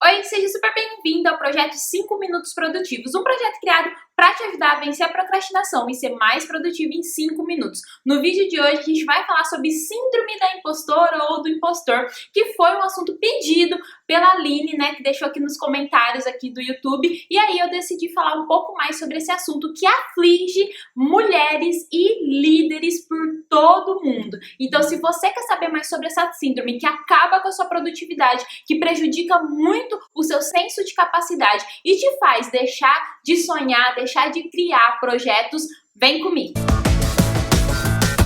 Oi, seja super bem-vindo ao projeto 5 Minutos Produtivos, um projeto criado para te ajudar a vencer a procrastinação e ser mais produtivo em 5 minutos. No vídeo de hoje a gente vai falar sobre síndrome da impostora ou do impostor, que foi um assunto pedido pela Aline, né, que deixou aqui nos comentários aqui do YouTube, e aí eu decidi falar um pouco mais sobre esse assunto que aflige mulheres e líderes por todo mundo. Então, se você quer saber mais sobre essa síndrome que acaba com a sua produtividade, que prejudica muito o seu senso de capacidade e te faz deixar de sonhar, deixar de criar projetos, vem comigo!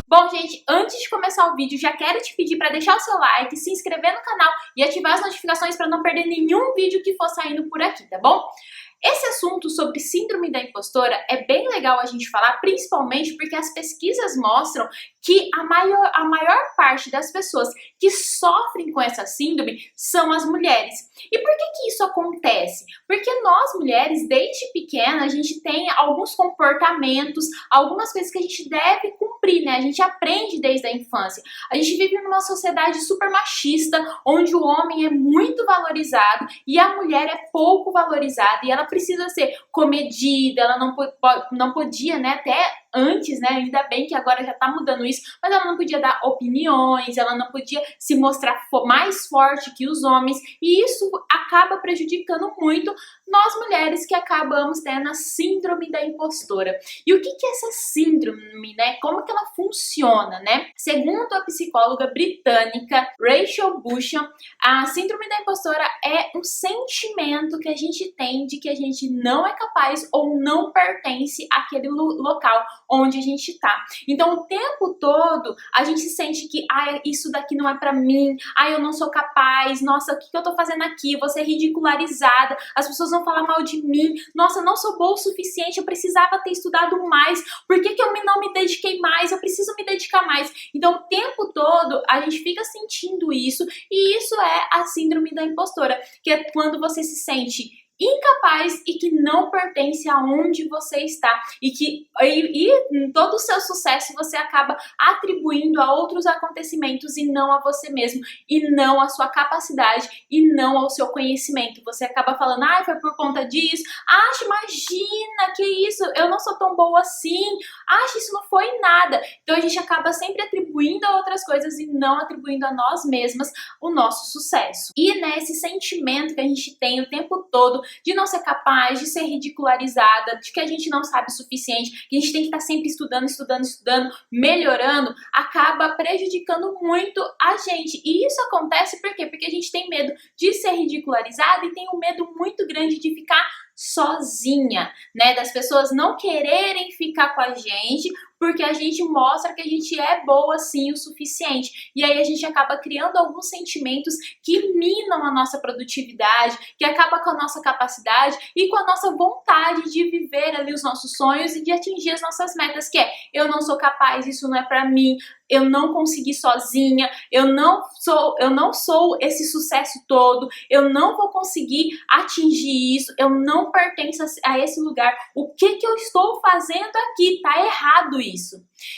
Bom, gente, antes de começar o vídeo, já quero te pedir para deixar o seu like, se inscrever no canal e ativar as notificações para não perder nenhum vídeo que for saindo por aqui, tá bom? Esse assunto sobre síndrome da impostora é bem legal a gente falar, principalmente porque as pesquisas mostram que a maior parte das pessoas que sofrem com essa síndrome são as mulheres. E por que isso acontece? Porque nós mulheres, desde pequena, a gente tem alguns comportamentos, algumas coisas que a gente deve cumprir, né? A gente aprende desde a infância. A gente vive numa sociedade super machista, onde o homem é muito valorizado e a mulher é pouco valorizada, e ela precisa ser comedida, ela não podia, né, até antes, né, ainda bem que agora já tá mudando isso, mas ela não podia dar opiniões, ela não podia se mostrar mais forte que os homens, e isso acaba prejudicando muito nós mulheres que acabamos tendo a síndrome da impostora. E o que é essa síndrome, né? Como que ela funciona, né? Segundo a psicóloga britânica Rachel Busham, a síndrome da impostora é um sentimento que a gente tem de que a gente não é capaz ou não pertence àquele local onde a gente tá. Então, o tempo todo, a gente sente que, isso daqui não é pra mim, eu não sou capaz, nossa, o que eu tô fazendo aqui? Vou ser ridicularizada, as pessoas vão falar mal de mim, nossa, eu não sou boa o suficiente, eu precisava ter estudado mais, por que eu não me dediquei mais? Eu preciso me dedicar mais. Então, o tempo todo, a gente fica sentindo isso, e isso é a síndrome da impostora, que é quando você se sente incapaz e que não pertence aonde você está, e em todo o seu sucesso você acaba atribuindo a outros acontecimentos e não a você mesmo, e não a sua capacidade, e não ao seu conhecimento. Você acaba falando, foi por conta disso, imagina, que isso, eu não sou tão boa assim, isso não foi nada. Então a gente acaba sempre atribuindo a outras coisas e não atribuindo a nós mesmas o nosso sucesso. E esse sentimento que a gente tem o tempo todo de não ser capaz, de ser ridicularizada, de que a gente não sabe o suficiente, que a gente tem que estar sempre estudando, melhorando, acaba prejudicando muito a gente. E isso acontece por quê? Porque a gente tem medo de ser ridicularizada e tem um medo muito grande de ficar sozinha, né? Das pessoas não quererem ficar com a gente, porque a gente mostra que a gente é boa sim o suficiente. E aí a gente acaba criando alguns sentimentos que minam a nossa produtividade, que acaba com a nossa capacidade e com a nossa vontade de viver ali os nossos sonhos e de atingir as nossas metas, que é, eu não sou capaz, isso não é pra mim, eu não consegui sozinha, eu não sou esse sucesso todo, eu não vou conseguir atingir isso, eu não pertenço a esse lugar, o que eu estou fazendo aqui? Tá errado isso.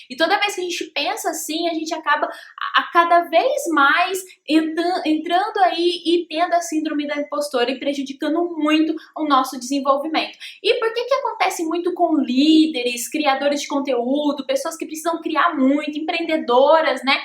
E toda vez que a gente pensa assim, a gente acaba a cada vez mais entrando aí e tendo a síndrome da impostora e prejudicando muito o nosso desenvolvimento. E por que acontece muito com líderes, criadores de conteúdo, pessoas que precisam criar muito, empreendedoras, né?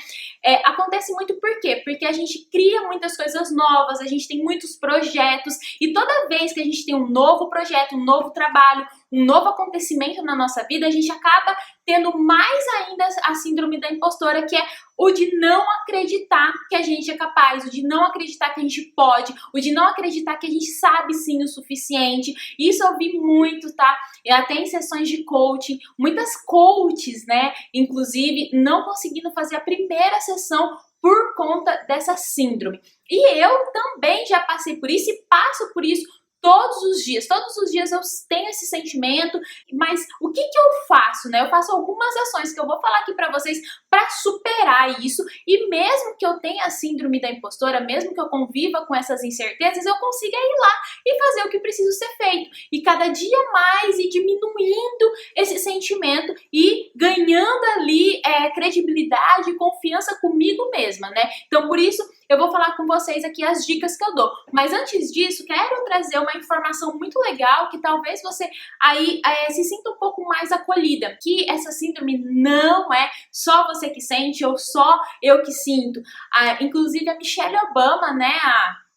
Acontece muito por quê? Porque a gente cria muitas coisas novas, a gente tem muitos projetos, e toda vez que a gente tem um novo projeto, um novo trabalho, um novo acontecimento na nossa vida, a gente acaba tendo mais ainda a síndrome da impostora, que é o de não acreditar que a gente é capaz, o de não acreditar que a gente pode, o de não acreditar que a gente sabe sim o suficiente. Isso eu vi muito, tá? E até em sessões de coaching, muitas coaches, né, inclusive, não conseguindo fazer a primeira sessão por conta dessa síndrome. E eu também já passei por isso e passo por isso todos os dias eu tenho esse sentimento, mas o que que eu faço, né? Eu faço algumas ações que eu vou falar aqui pra vocês pra superar isso, e mesmo que eu tenha a síndrome da impostora, mesmo que eu conviva com essas incertezas, eu consiga ir lá e fazer o que precisa ser feito, e cada dia mais ir diminuindo esse sentimento e ganhando ali credibilidade e confiança comigo mesma, né? Então por isso eu vou falar com vocês aqui as dicas que eu dou. Mas antes disso, quero trazer uma informação muito legal que talvez você aí se sinta um pouco mais acolhida. Que essa síndrome não é só você que sente ou só eu que sinto. Inclusive a Michelle Obama, né,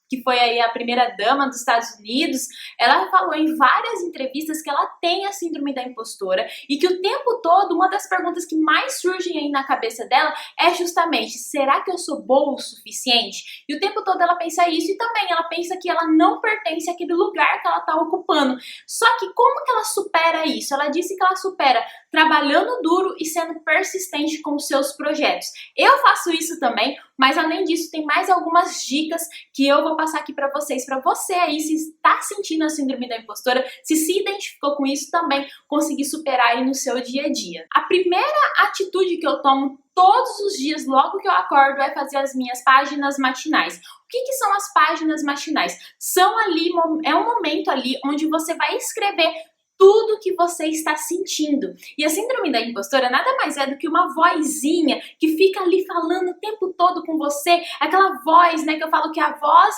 que foi aí a primeira dama dos Estados Unidos, ela falou em várias entrevistas que ela tem a síndrome da impostora e que o tempo todo uma das perguntas que mais surgem aí na cabeça dela é justamente: será que eu sou boa o suficiente? E o tempo todo ela pensa isso, e também ela pensa que ela não pertence àquele lugar que ela está ocupando. Só que como que ela supera isso? Ela disse que ela supera trabalhando duro e sendo persistente com os seus projetos. Eu faço isso também, mas além disso tem mais algumas dicas que eu vou passar aqui pra vocês aí, se está sentindo a síndrome da impostora, se identificou com isso, também conseguir superar aí no seu dia a dia. A primeira atitude que eu tomo todos os dias, logo que eu acordo, é fazer as minhas páginas matinais. O que são as páginas matinais? São ali, é um momento ali onde você vai escrever tudo que você está sentindo. E a síndrome da impostora nada mais é do que uma vozinha que fica ali falando o tempo todo com você, aquela voz, né, que eu falo que é a voz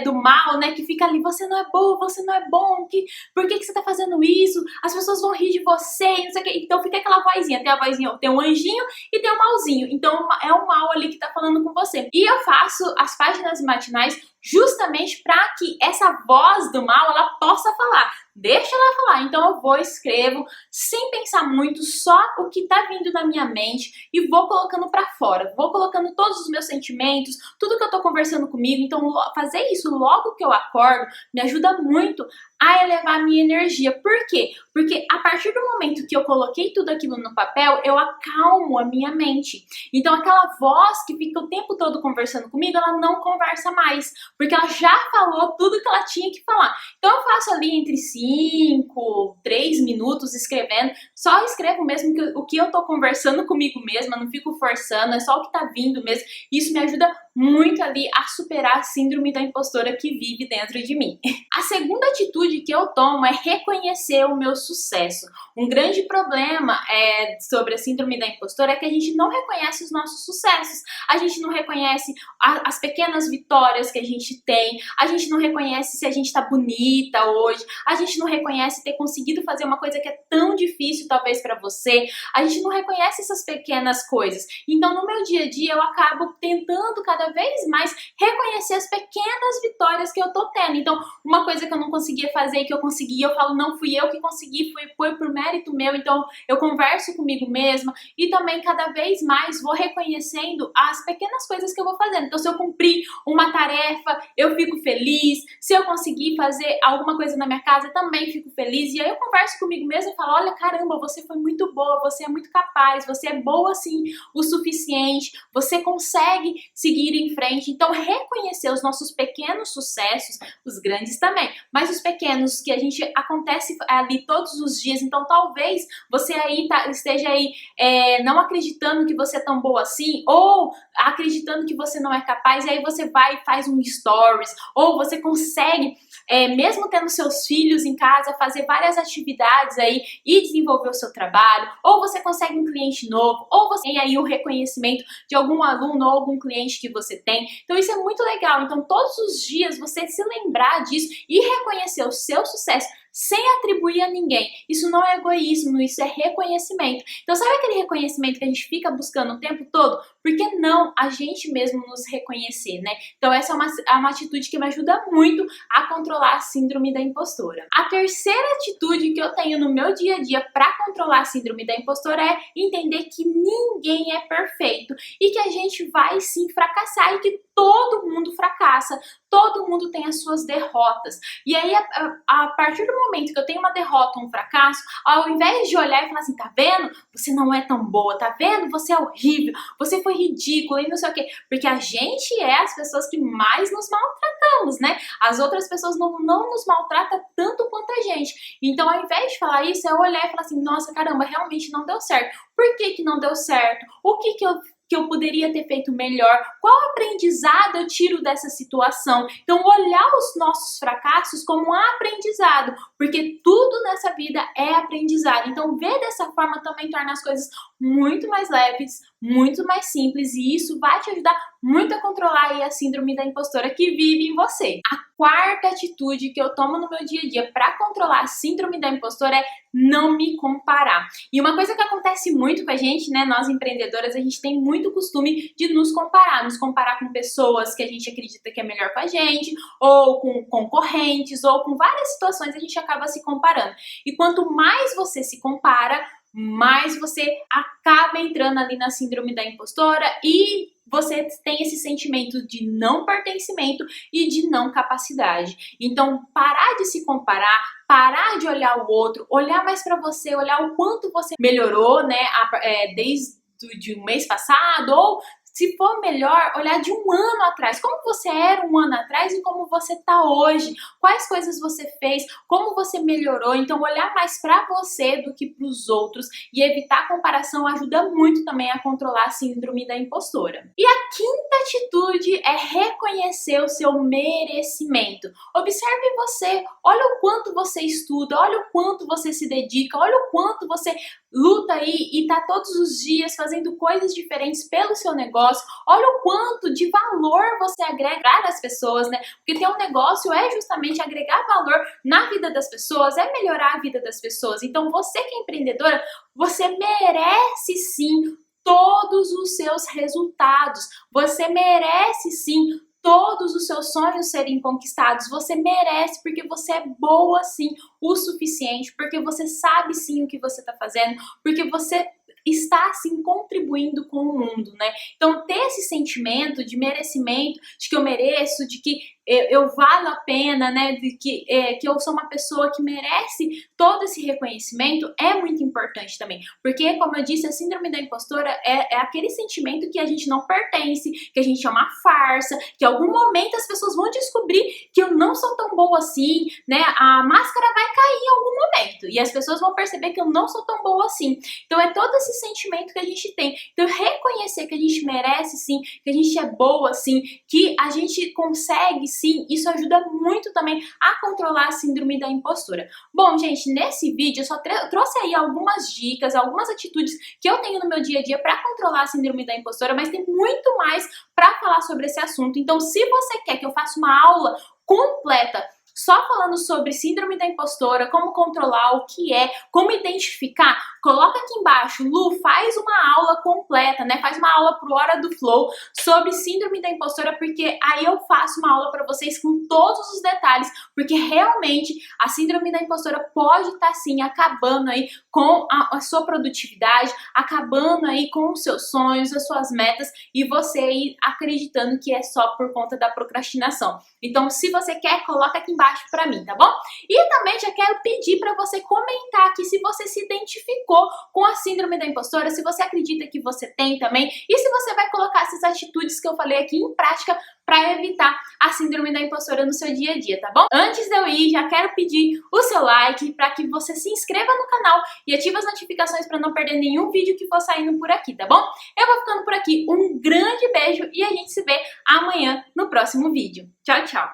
do mal, né, que fica ali: você não é boa, você não é bom, por que você está fazendo isso? As pessoas vão rir de você, não sei o que. Então fica aquela vozinha, tem a vozinha, tem um anjinho e tem um malzinho. Então é o mal ali que está falando com você. E eu faço as páginas matinais justamente para que essa voz do mal ela possa falar. Deixa ela falar. Então eu vou, escrevo sem pensar muito, só o que tá vindo na minha mente, e vou colocando pra fora, vou colocando todos os meus sentimentos, tudo que eu tô conversando comigo. Então fazer isso logo que eu acordo me ajuda muito a elevar a minha energia. Por quê? Porque a partir do momento que eu coloquei tudo aquilo no papel, eu acalmo a minha mente. Então aquela voz que fica o tempo todo conversando comigo, ela não conversa mais, porque ela já falou tudo que ela tinha que falar. Então eu faço ali entre 5, 3 minutos escrevendo, só escrevo mesmo o que eu tô conversando comigo mesma, não fico forçando, é só o que tá vindo mesmo. Isso me ajuda muito ali a superar a síndrome da impostora que vive dentro de mim. A segunda atitude que eu tomo é reconhecer o meu sucesso. Um grande problema sobre a síndrome da impostora é que a gente não reconhece os nossos sucessos, a gente não reconhece as pequenas vitórias que a gente tem, a gente não reconhece se a gente tá bonita hoje, a gente não reconhece ter conseguido fazer uma coisa que é tão difícil talvez pra você, a gente não reconhece essas pequenas coisas. Então no meu dia a dia eu acabo tentando cada vez mais reconhecer as pequenas vitórias que eu tô tendo. Então uma coisa que eu não conseguia fazer, que eu consegui, eu falo: não fui eu que consegui, foi por mérito meu. Então eu converso comigo mesma e também cada vez mais vou reconhecendo as pequenas coisas que eu vou fazendo. Então se eu cumprir uma tarefa, eu fico feliz. Se eu conseguir fazer alguma coisa na minha casa, também fico feliz. E aí eu converso comigo mesma e falo: olha, caramba, você foi muito boa, você é muito capaz, você é boa sim o suficiente, você consegue seguir em frente. Então reconhecer os nossos pequenos sucessos, os grandes também, mas os pequenos que a gente acontece ali todos os dias. Então talvez você aí esteja aí não acreditando que você é tão boa assim, ou acreditando que você não é capaz, e aí você vai e faz um stories, ou você consegue, mesmo tendo seus filhos em casa, fazer várias atividades aí e desenvolver o seu trabalho, ou você consegue um cliente novo, ou você tem aí o reconhecimento de algum aluno ou algum cliente que você tem. Então isso é muito legal. Então todos os dias você se lembrar disso e reconhecer o seu sucesso sem atribuir a ninguém. Isso não é egoísmo, isso é reconhecimento. Então sabe aquele reconhecimento que a gente fica buscando o tempo todo? Por que não a gente mesmo nos reconhecer, né? Então essa é uma atitude que me ajuda muito a controlar a síndrome da impostora. A terceira atitude que eu tenho no meu dia a dia para controlar a síndrome da impostora é entender que ninguém é perfeito e que a gente vai sim fracassar, e que todo mundo fracassa, todo mundo tem as suas derrotas. E aí, a partir do momento que eu tenho uma derrota, um fracasso, ao invés de olhar e falar assim: tá vendo? Você não é tão boa, tá vendo? Você é horrível, você foi ridícula e não sei o quê. Porque a gente é as pessoas que mais nos maltratamos, né? As outras pessoas não nos maltratam tanto quanto a gente. Então, ao invés de falar isso, é olhar e falar assim, nossa, caramba, realmente não deu certo. Por que não deu certo? O que eu poderia ter feito melhor? Qual aprendizado eu tiro dessa situação? Então, olhar os nossos fracassos como um aprendizado, porque tudo nessa vida é aprendizado. Então, ver dessa forma também torna as coisas muito mais leves, muito mais simples, e isso vai te ajudar muito a controlar aí a síndrome da impostora que vive em você. A quarta atitude que eu tomo no meu dia a dia para controlar a síndrome da impostora é não me comparar. E uma coisa que acontece muito com a gente, né, nós empreendedoras, a gente tem muito costume de nos comparar com pessoas que a gente acredita que é melhor com a gente, ou com concorrentes, ou com várias situações a gente acaba se comparando. E quanto mais você se compara, mais você acaba entrando ali na síndrome da impostora e você tem esse sentimento de não pertencimento e de não capacidade. Então, parar de se comparar, parar de olhar o outro, olhar mais para você, olhar o quanto você melhorou, né, desde o mês passado, ou se for melhor, olhar de um ano atrás, como você era um ano atrás e como você está hoje, quais coisas você fez, como você melhorou. Então, olhar mais para você do que para os outros e evitar a comparação ajuda muito também a controlar a síndrome da impostora. E a quinta atitude é reconhecer o seu merecimento. Observe você, olha o quanto você estuda, olha o quanto você se dedica, olha o quanto você luta aí e tá todos os dias fazendo coisas diferentes pelo seu negócio. Olha o quanto de valor você agrega às pessoas, né? Porque ter um negócio é justamente agregar valor na vida das pessoas, é melhorar a vida das pessoas. Então, você que é empreendedora, você merece sim todos os seus resultados. Você merece sim todos os seus sonhos serem conquistados. Você merece, porque você é boa sim o suficiente, porque você sabe sim o que você está fazendo, porque você está assim contribuindo com o mundo, né? Então, ter esse sentimento de merecimento, de que eu mereço, de que eu valo a pena, né? De que eu sou uma pessoa que merece todo esse reconhecimento é muito importante também. Porque, como eu disse, a síndrome da impostora é aquele sentimento que a gente não pertence, que a gente é uma farsa, que em algum momento as pessoas vão descobrir que eu não sou tão boa assim, né? A máscara vai cair em algum momento e as pessoas vão perceber que eu não sou tão boa assim. Então, é todo esse sentimento que a gente tem. Então, reconhecer que a gente merece sim, que a gente é boa sim, que a gente consegue sim, isso ajuda muito também a controlar a síndrome da impostora. Bom, gente, nesse vídeo eu só trouxe aí algumas dicas, algumas atitudes que eu tenho no meu dia a dia para controlar a síndrome da impostora, mas tem muito mais para falar sobre esse assunto. Então, se você quer que eu faça uma aula completa só falando sobre síndrome da impostora, como controlar, o que é, como identificar, coloca aqui embaixo, Lu, faz uma aula completa, né? Faz uma aula pro Hora do Flow sobre síndrome da impostora, porque aí eu faço uma aula para vocês com todos os detalhes, porque realmente a síndrome da impostora pode estar sim acabando aí com a sua produtividade, acabando aí com os seus sonhos, as suas metas, e você aí acreditando que é só por conta da procrastinação. Então, se você quer, coloca aqui embaixo pra mim, tá bom? E também já quero pedir pra você comentar aqui se você se identificou com a síndrome da impostora, se você acredita que você tem também, e se você vai colocar essas atitudes que eu falei aqui em prática para evitar a síndrome da impostora no seu dia a dia, tá bom? Antes de eu ir, já quero pedir o seu like para que você se inscreva no canal e ative as notificações para não perder nenhum vídeo que for saindo por aqui, tá bom? Eu vou ficando por aqui, um grande beijo e a gente se vê amanhã no próximo vídeo. Tchau, tchau!